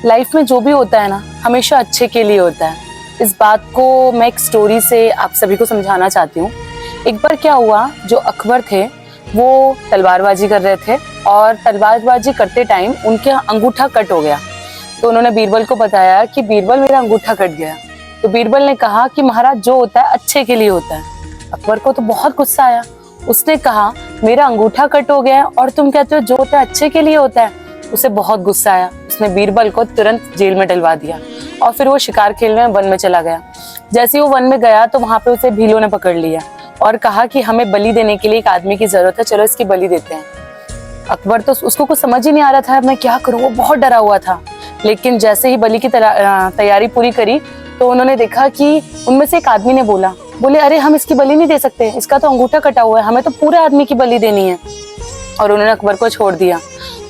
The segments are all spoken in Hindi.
लाइफ में जो भी होता है ना, हमेशा अच्छे के लिए होता है। इस बात को मैं एक स्टोरी से आप सभी को समझाना चाहती हूँ। एक बार क्या हुआ, जो अकबर थे वो तलवारबाजी कर रहे थे और तलवारबाजी करते टाइम उनके अंगूठा कट हो गया। तो उन्होंने बीरबल को बताया कि बीरबल मेरा अंगूठा कट गया। तो बीरबल ने कहा कि महाराज जो होता है अच्छे के लिए होता है। अकबर को तो बहुत गुस्सा आया। उसने कहा मेरा अंगूठा कट हो गया है और तुम कहते हो जो होता है अच्छे के लिए होता है। उसे बहुत गुस्सा आया। उसने बीरबल को तुरंत जेल में डलवा दिया और फिर वो शिकार खेलने वन में चला गया। जैसे ही वो वन में गया तो वहां पे उसे भीलों ने पकड़ लिया और कहा कि हमें बलि देने के लिए एक आदमी की जरूरत है, चलो इसकी बलि देते हैं। अकबर तो उसको कुछ समझ ही नहीं आ रहा था मैं क्या करूं, वो बहुत डरा हुआ था। लेकिन जैसे ही बलि की तैयारी पूरी करी तो उन्होंने देखा कि उनमें से एक आदमी ने बोले अरे हम इसकी बलि नहीं दे सकते, इसका तो अंगूठा कटा हुआ है, हमें तो पूरे आदमी की बलि देनी है। और उन्होंने अकबर को छोड़ दिया।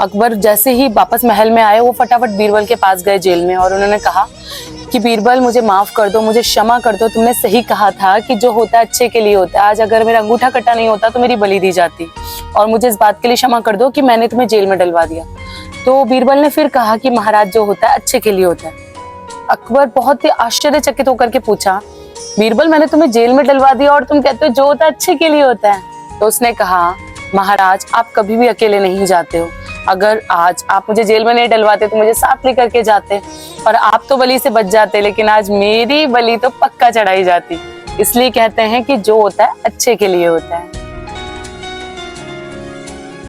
अकबर जैसे ही वापस महल में आए वो फटाफट बीरबल के पास गए जेल में और उन्होंने कहा कि बीरबल मुझे माफ कर दो, मुझे क्षमा कर दो, तुमने सही कहा था कि जो होता है अच्छे के लिए होता है। आज अगर मेरा अंगूठा कटा नहीं होता तो मेरी बलि दी जाती, और मुझे इस बात के लिए क्षमा कर दो कि मैंने तुम्हें जेल में डलवा दिया। तो बीरबल ने फिर कहा कि महाराज जो होता है अच्छे के लिए होता है। अकबर बहुत ही आश्चर्यचकित होकर के पूछा, बीरबल मैंने तुम्हें जेल में डलवा दिया और तुम कहते हो जो होता है अच्छे के लिए होता है। तो उसने कहा महाराज आप कभी भी अकेले नहीं जाते हो, अगर आज आप मुझे जेल में नहीं डलवाते तो मुझे साथ लेकर के जाते और आप तो बलि से बच जाते, लेकिन आज मेरी बलि तो पक्का चढ़ाई जाती। इसलिए कहते हैं कि जो होता है अच्छे के लिए होता है।